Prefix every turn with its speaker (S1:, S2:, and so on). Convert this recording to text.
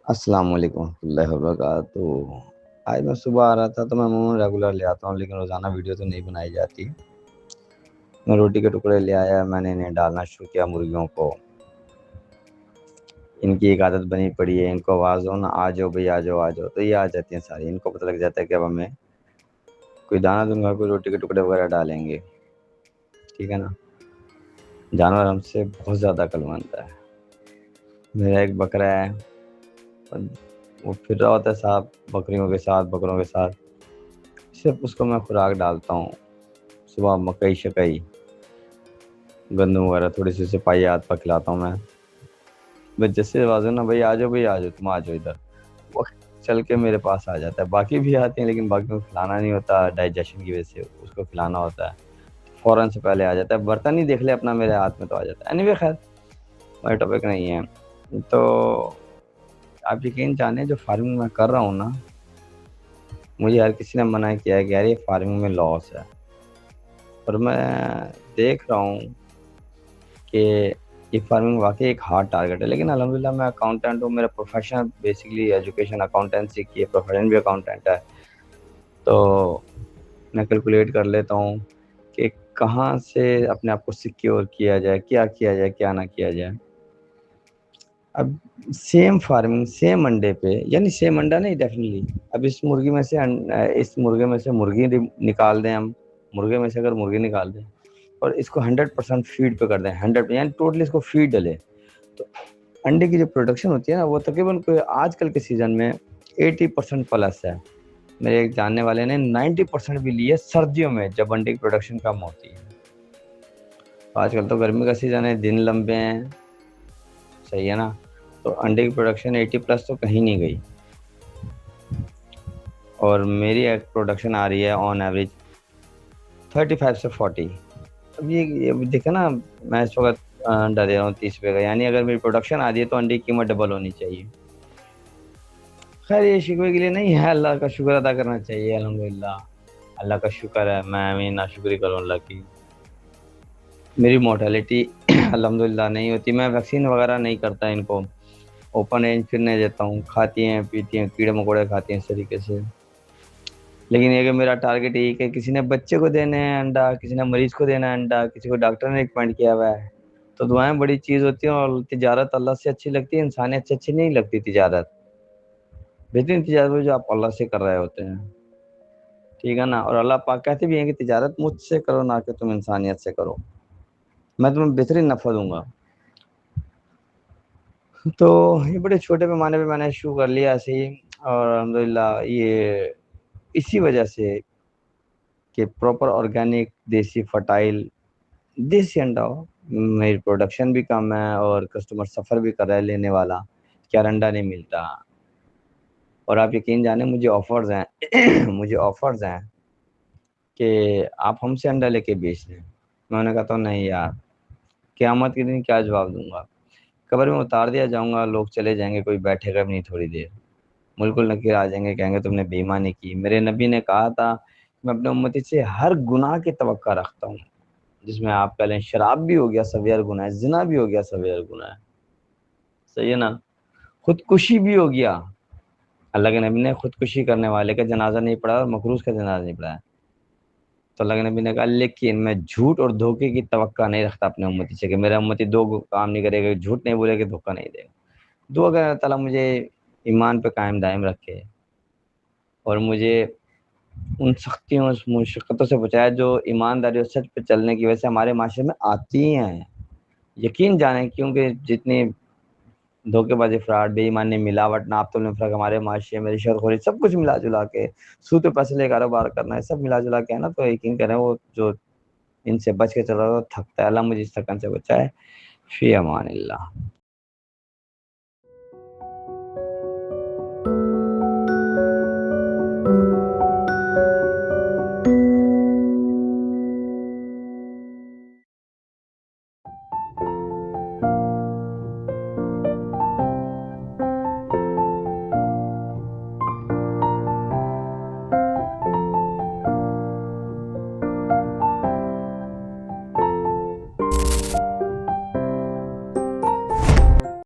S1: السلام علیکم ورحمۃ اللہ وبرکاتہ۔ آج میں صبح آ رہا تھا تو میں عموماً ریگولر لے آتا ہوں، لیکن روزانہ ویڈیو تو نہیں بنائی جاتی۔ میں روٹی کے ٹکڑے لے آیا، میں نے انہیں ڈالنا شروع کیا مرغیوں کو۔ ان کی ایک عادت بنی پڑی ہے، ان کو آواز ہو نا آ جاؤ بھائی آ جاؤ آ جاؤ تو یہ آ جاتی ہیں ساری۔ ان کو پتہ لگ جاتا ہے کہ اب ہمیں کوئی دانہ دوں گا، کوئی روٹی کے ٹکڑے وغیرہ ڈالیں گے، ٹھیک ہے نا۔ جانور ہم سے بہت زیادہ عقل مند ہے۔ میرا ایک بکرا ہے، وہ پھر رہا ہوتا ہے صاحب بکریوں کے ساتھ بکروں کے ساتھ، صرف اس کو میں خوراک ڈالتا ہوں صبح، مکئی شکئی گندم وغیرہ تھوڑی سی سپائیات پر کھلاتا ہوں میں۔ بس جیسے آواز ہے نا بھائی آ جاؤ بھائی آ جاؤ تم آ جاؤ ادھر، وہ چل کے میرے پاس آ جاتا ہے۔ باقی بھی آتے ہیں لیکن باقیوں کو کھلانا نہیں ہوتا، ڈائجیشن کی وجہ سے اس کو کھلانا ہوتا ہے، فوراً سے پہلے آ جاتا ہے۔ برتن ہی دیکھ لے اپنا میرے ہاتھ میں تو آ جاتا ہے۔ اینی وے خیر کوئی ٹاپک نہیں ہے۔ تو آپ یقین جانیں جو فارمنگ میں کر رہا ہوں نا، مجھے ہر کسی نے منع کیا ہے کہ یار یہ فارمنگ میں لاس ہے، اور میں دیکھ رہا ہوں کہ یہ فارمنگ واقعی ایک ہارڈ ٹارگیٹ ہے۔ لیکن الحمدللہ میں اکاؤنٹنٹ ہوں، میرا پروفیشن بیسکلی ایجوکیشن اکاؤنٹنسی کی ہے، پروفیشن بھی اکاؤنٹنٹ ہے، تو میں کیلکولیٹ کر لیتا ہوں کہ کہاں سے اپنے آپ کو سیکیور کیا جائے، کیا کیا جائے کیا نہ کیا جائے۔ اب سیم فارمنگ سیم انڈے پہ، یعنی سیم انڈا نہیں ڈیفینیٹلی، اب اس مرغی میں سے اس مرغے میں سے مرغی نکال دیں، ہم مرغے میں سے اگر مرغی نکال دیں اور اس کو 100% فیڈ پہ کر دیں، 100 یعنی ٹوٹلی اس کو فیڈ ڈلے، تو انڈے کی جو پروڈکشن ہوتی ہے نا وہ تقریباً کوئی آج کل کے سیزن میں 80% پلس ہے۔ میرے ایک جاننے والے نے 90% بھی لیے سردیوں میں جب انڈے کی پروڈکشن کم ہوتی ہے۔ آج کل تو گرمی کا سیزن ہے، دن لمبے ہیں، صحیح ہے نا، تو انڈے کی پروڈکشن 80+ تو کہیں نہیں گئی، اور میری ایک پروڈکشن آ رہی ہے آن ایوریج 35 سے 40۔ اب یہ دیکھیں نا، میں اس وقت انڈا دے رہا ہوں 30 روپے کا، یعنی اگر میری پروڈکشن آ رہی ہے تو انڈے کی قیمت ڈبل ہونی چاہیے۔ خیر یہ شکوے کے لیے نہیں ہے، اللہ کا شکر ادا کرنا چاہیے، الحمدللہ اللہ کا شکر ہے، میں بھی ناشکری کروں اللہ کی۔ میری مورٹیلٹی الحمدللہ نہیں ہوتی، میں ویکسین وغیرہ نہیں کرتا ان کو، اوپن رینج پھرنے دیتا ہوں، کھاتی ہیں پیتی ہیں، کیڑے مکوڑے کھاتی ہیں اس طریقے سے۔ لیکن یہ کہ میرا ٹارگیٹ یہی کہ کسی نے بچے کو دینا ہے انڈا، کسی نے مریض کو دینا ہے انڈا، کسی کو ڈاکٹر نے ریکمینڈ کیا ہوا ہے، تو دعائیں بڑی چیز ہوتی ہیں، اور تجارت اللہ سے اچھی لگتی ہے، انسانیت سے اچھی نہیں لگتی تجارت۔ بہترین تجارت وہ جو آپ اللہ سے کر رہے ہوتے ہیں، ٹھیک ہے نا، اور اللہ پاک کہتے بھی ہیں کہ تجارت مجھ سے کرو نہ کہ تم انسانیت سے کرو، میں تمہیں بہترین نفع دوں گا۔ تو یہ بڑے چھوٹے پیمانے پہ میں نے شروع کر لیا ایسے ہی، اور الحمدللہ یہ اسی وجہ سے کہ پراپر آرگینک دیسی فرٹائل دیسی انڈا ہو، میری پروڈکشن بھی کم ہے اور کسٹمر سفر بھی کر رہا ہے لینے والا کہ یار انڈا نہیں ملتا۔ اور آپ یقین جانیں مجھے آفرز ہیں مجھے آفرز ہیں کہ آپ ہم سے انڈا لے کے بیچ دیں۔ میں نے کہا تو نہیں یار، قیامت کے دن کیا جواب دوں گا، قبر میں اتار دیا جاؤں گا، لوگ چلے جائیں گے، کوئی بیٹھے گا بھی نہیں تھوڑی دیر، ملک النکیر آ جائیں گے، کہیں گے تم نے بے ایمانی کی۔ میرے نبی نے کہا تھا میں اپنے امتی سے ہر گناہ کی توقع رکھتا ہوں، جس میں آپ کہہ لیں شراب بھی ہو گیا صغیر گناہ ہے، زنا بھی ہو گیا صغیر گناہ ہے، صحیح ہے نا، خودکشی بھی ہو گیا، اللہ کے نبی نے خودکشی کرنے والے کا جنازہ نہیں پڑھا اور مخروز کا جنازہ نہیں پڑھا، تو اللہ کے نبی نے کہا لیکن میں جھوٹ اور دھوکے کی توقع نہیں رکھتا اپنے امتی سے، کہ میرا امتی دو کام نہیں کرے گا، جھوٹ نہیں بولے گا، دھوکہ نہیں دے گا۔ دعا کہ اللہ تعالیٰ مجھے ایمان پہ قائم دائم رکھے اور مجھے ان سختیوں اس مشقتوں سے بچایا جو ایمانداری اور سچ پہ چلنے کی وجہ سے ہمارے معاشرے میں آتی ہیں۔ یقین جانیں کیونکہ جتنی دھوکے بازی، فراڈ، بے ایمانی، ملاوٹ، ناپ تول میں فرق ہمارے معاشرے میں، رشوت خوری، سب کچھ ملا جلا کے، سود پہ پیسے لے کاروبار کرنا ہے، سب ملا جلا کے ہے نا، تو یقین کریں وہ جو ان سے بچ کے چل رہا ہے وہ تھکتا ہے۔ اللہ مجھے اس تھکن سے بچائے، فی امان اللہ۔